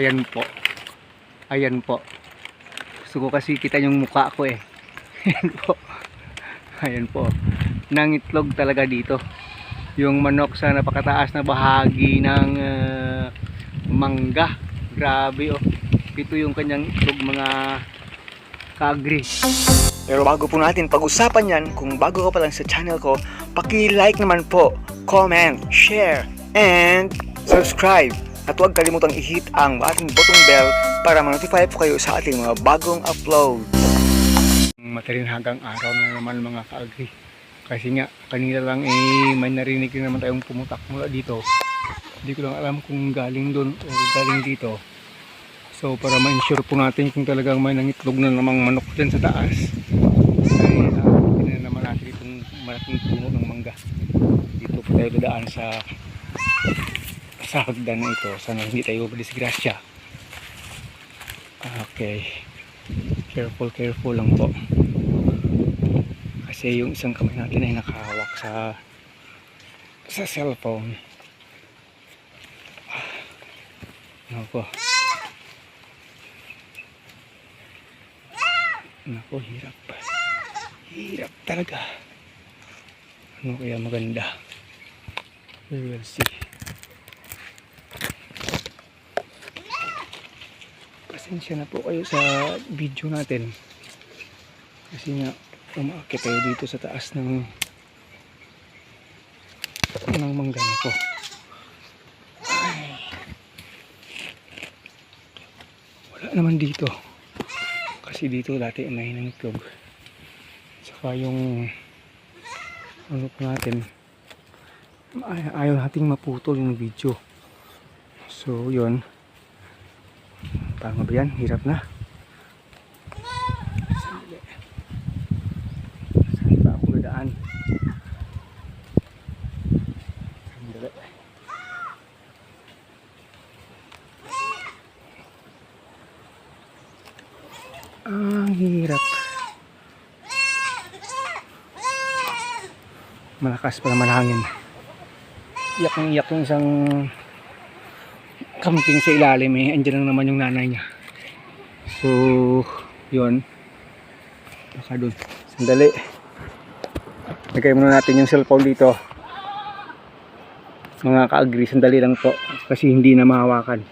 Ayan po. Ayan po. Gusto ko kasi kita yung mukha ko eh. Ayan po. Ayan po. Nangitlog talaga dito. Yung manok sa napakataas na bahagi ng mangga. Grabe oh. Ito yung kanyang itlog mga ka-agri. Pero bago po natin pag-usapan yan, kung bago ka pa lang sa channel ko, paki-like naman po, comment, share, and subscribe. At huwag kalimutang i-hit ang ating button bell para ma-notify po kayo sa ating mga bagong upload. Matalinhagang araw na naman mga ka-agri. Kasi nga, kanina lang eh, may narinig naman tayong pumutak mula dito. Hindi ko lang alam kung galing doon o galing dito. So para ma-ensure po natin kung talagang may nangitlog na namang manok dyan sa taas, ay tingnan naman natin itong malaking puno ng mangga. Dito po tayo dadaan sa hagdan na ito. Sana hindi tayo madisgrasya. Okay. Careful lang po. Kasi yung isang kamay natin ay nakahawak sa cellphone. Nako. Nako, hirap. Hirap talaga. Ano kaya maganda? We will see. Pasensya na po kayo sa video natin. Kasi nga, umaakit tayo dito sa taas ng mangga na to. Ay. Wala naman dito. Kasi dito dati may nangitlog. Saka yung ano po natin, ayaw nating maputol yung video. So yun, tama ba yan? Hirap na. Saan ba ako dadaan? Sandali. Ang hirap. Malakas pa naman hangin. Iyak yung isang camping sa ilalim eh. Andiyan lang naman yung nanay niya. So yun, baka dun. Sandali, lagay muna natin yung cellphone dito mga ka-agri. Sandali lang po kasi hindi na mahawakan.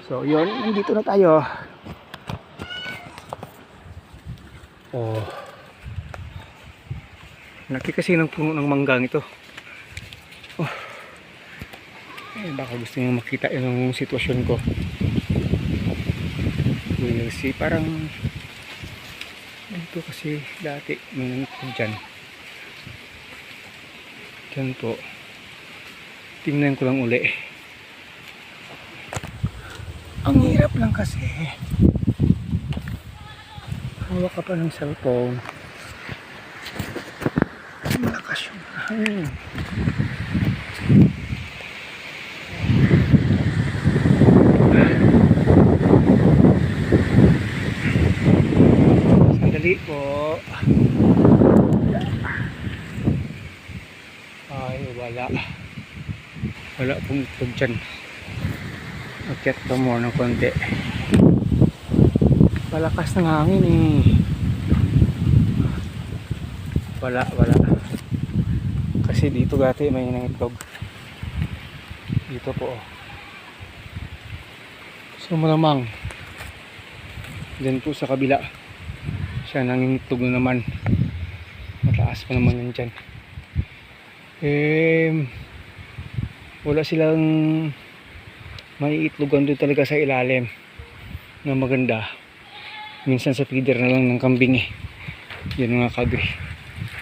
So yun, nandito na tayo. Oh, laki kasi ng puno ng manggang ito. Oh, eh, baka gusto niyo makita yung sitwasyon ko. We will see. Parang dito kasi dati may nangitlog dyan. Dyan po. Tingnan ko lang uli. Ang hirap lang kasi. Hawak ka pa ng cellphone. Malakas yung hangin. Sandali po. Ay, wala pong itlog dyan. Akyat pa mo ng konti. Malakas ng hangin eh. Wala. Kasi dito dati may nangitlog. Dito po. So malamang dyan po sa kabila siya nangitlog na naman. Mataas pa naman yan dyan. Wala silang maiitlogan doon talaga sa ilalim na maganda. Minsan sa feeder na lang ng kambing eh. Yun mga kagri.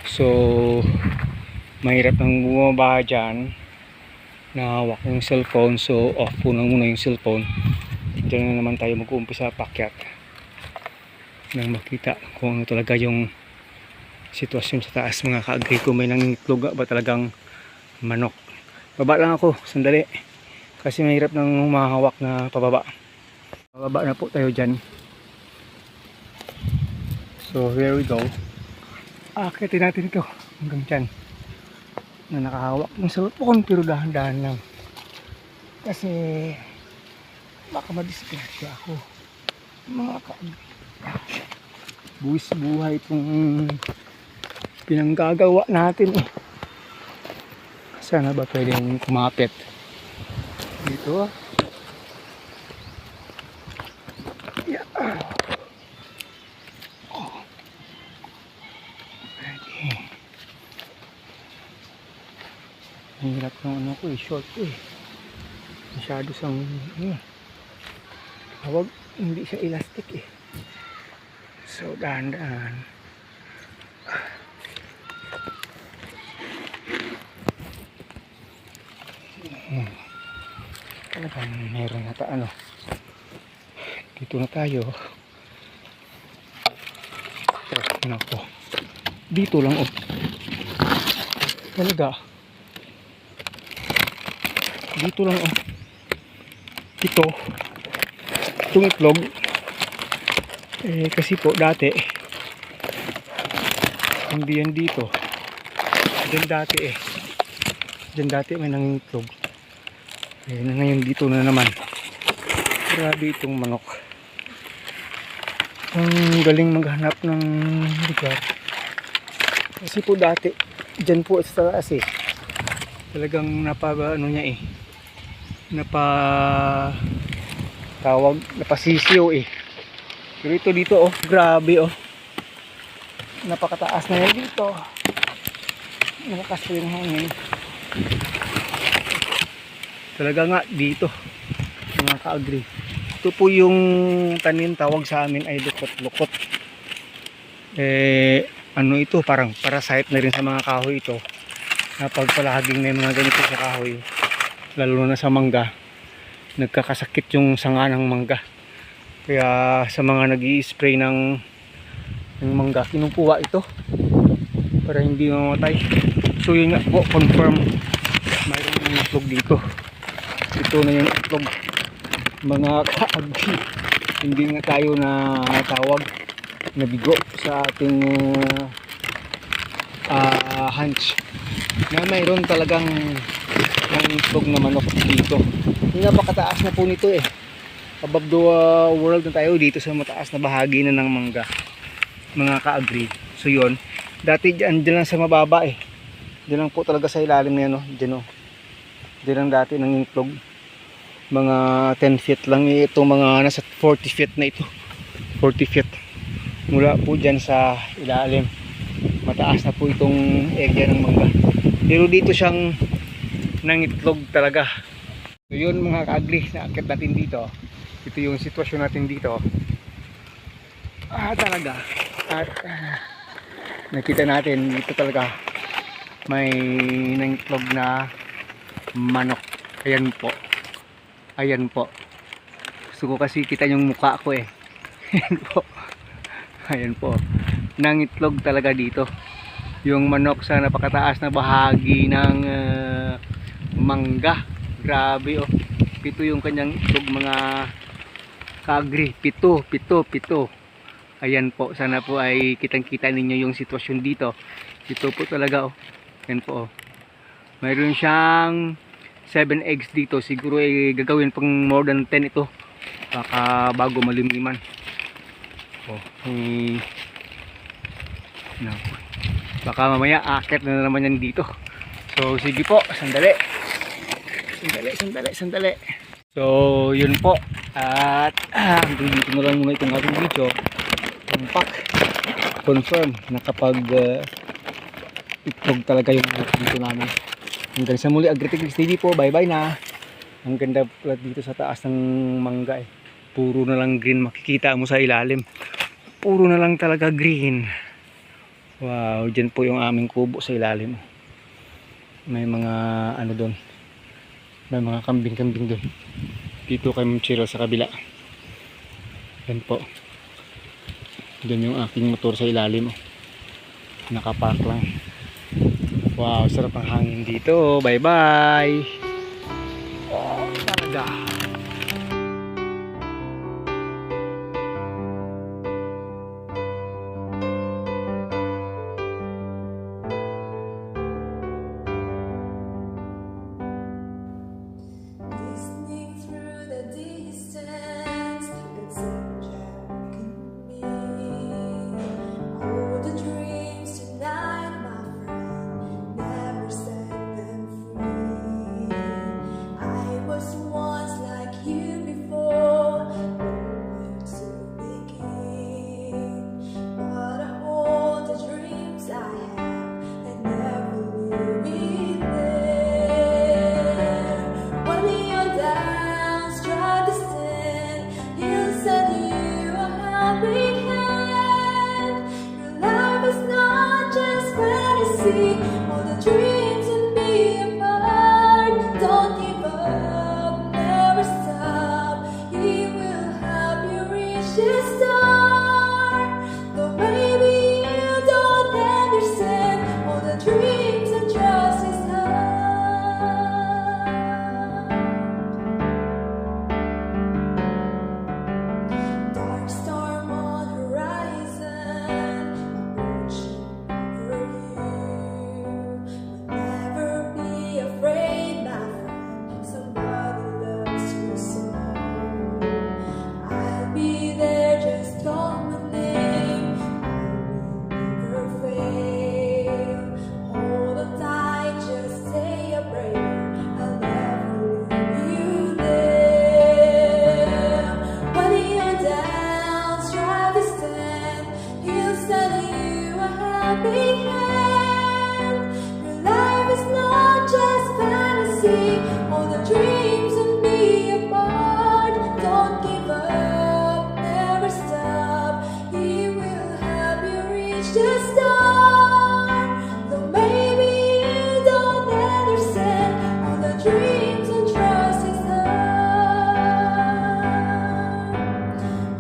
So mahirap nang bumaba dyan na hawak yung cellphone. So off po na muna yung cellphone. Diyan na naman tayo mag-uumpisa pakyat nang makita kung ano talaga yung sitwasyon sa taas mga kaagri. Kung may nangitlog ba talagang manok. Baba lang ako sandali kasi mahirap nang humahawak na pababa. Pababa na po tayo dyan. So here we go. Akitin natin ito hanggang dyan. na nakahawak ng cellphone, pero dahan-dahan lang. Kasi baka madiskarte ako. Mga buwis buhay itong pinanggagawa natin eh. Sana ba pwedeng kumapit dito? Yeah. Okay. Ang hirap ng ano ko eh, short ko eh. Masyado sang tawag, hindi siya elastic eh. So dahan-dahan. Talagang meron nata ano. Dito na tayo. Nako. Dito lang oh. Talaga. Dito lang oh. Ito. Itong itlog. Kasi po dati hindi yan dito. Diyan dati eh. Diyan dati may nangingitlog. Ngayon dito na naman. Grabe itong manok. Ang galing maghanap ng lugar. Kasi po dati dyan po sa taas eh. Talagang ano niya eh. Napasisiyo eh. Pero ito dito oh, grabe oh. Napakataas na yan dito. Nakakas pa yung hangin. Talaga nga dito mga ka-agree. Ito po yung tanim, tawag sa amin ay lukot-lukot. Ano ito, parang parasite na rin sa mga kahoy ito. Pagpalaging may mga ganito sa kahoy, lalo na sa mangga, nagkakasakit yung sanga ng mangga. Kaya sa mga nag-i-spray ng mangga, kinukuha ito para hindi mamatay. So yun nga po, confirm mayroong itlog dito. Ito na yung itlog mga kaagi. Hindi nga tayo na tawag na bigo sa ating hunch na mayroon talagang itlog na manok dito. Napakataas na po nito eh. Above the world na tayo dito sa mataas na bahagi na ng mangga mga ka-agree. So yun, dati dyan lang sa mababa eh. Dyan lang po talaga sa ilalim na yan oh. Dyan oh. Dyan lang dati ng itlog. Mga 10 feet lang ito, mga nasa 40 feet na ito. 40 feet. Mula po dyan sa ilalim. Mataas na po itong area ng mangga. Pero dito siyang nangitlog talaga. So yun mga ka-agree, naakit natin dito. Ito yung sitwasyon natin dito. Talaga. At nakita natin dito talaga may nangitlog na manok. Ayan po. Ayan po. Gusto ko kasi kita yung mukha ko eh. Ayan po. Ayan po. Nangitlog talaga dito. Yung manok sa napakataas na bahagi ng mangga. Grabe oh. 7 yung kanyang itlog mga ka-agree. 7. Ayan po. Sana po ay kitang-kita ninyo yung sitwasyon dito. Ito po talaga oh. Ayan po oh. Mayroon siyang 7 eggs dito. Siguro ay gagawin pang more than 10 ito. Baka bago malimiman. Oh, baka mamaya akit na naman yan dito. So sige po, sandali. So yun po. At hanggang dito na lang muna itong ating video. Tumpak. Confirm na kapag itlog talaga yung dito namin. Hanggang sa muli, Agritechnics TV po. Bye bye na. Ang ganda pala dito sa taas ng mangga eh. Puro na lang green makikita mo sa ilalim. Puro na lang talaga green. Wow, dyan po yung aming kubo sa ilalim. May mga ano doon. May mga kambing-kambing doon. Dito kay Ma'am Cheryl sa kabila. Yan po. Doon yung aking motor sa ilalim. Nakapark lang. Wow, sarap ang hangin dito. Bye bye. Oh, talaga. dreams and be apart. Don't give up, never stop. He will help you reach the star. Though maybe you don't understand all the dreams and trust His heart.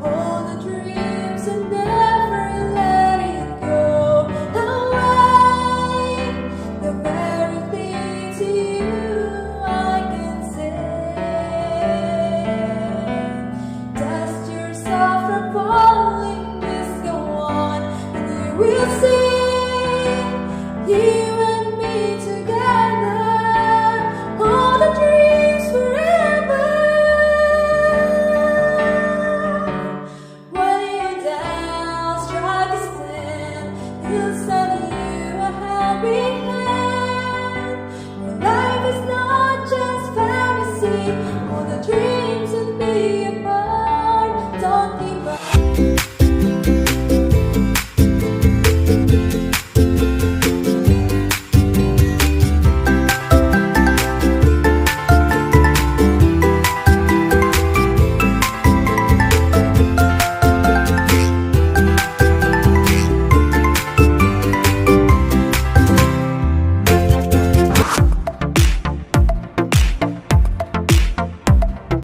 Hold the dreams and never let it go away. The very thing to you I can say. Dust yourself from falling, just go on, and you will see. You and me together, all the dreams forever. When your doubts try to stand, He'll send you a helping hand. Your life is not just fantasy.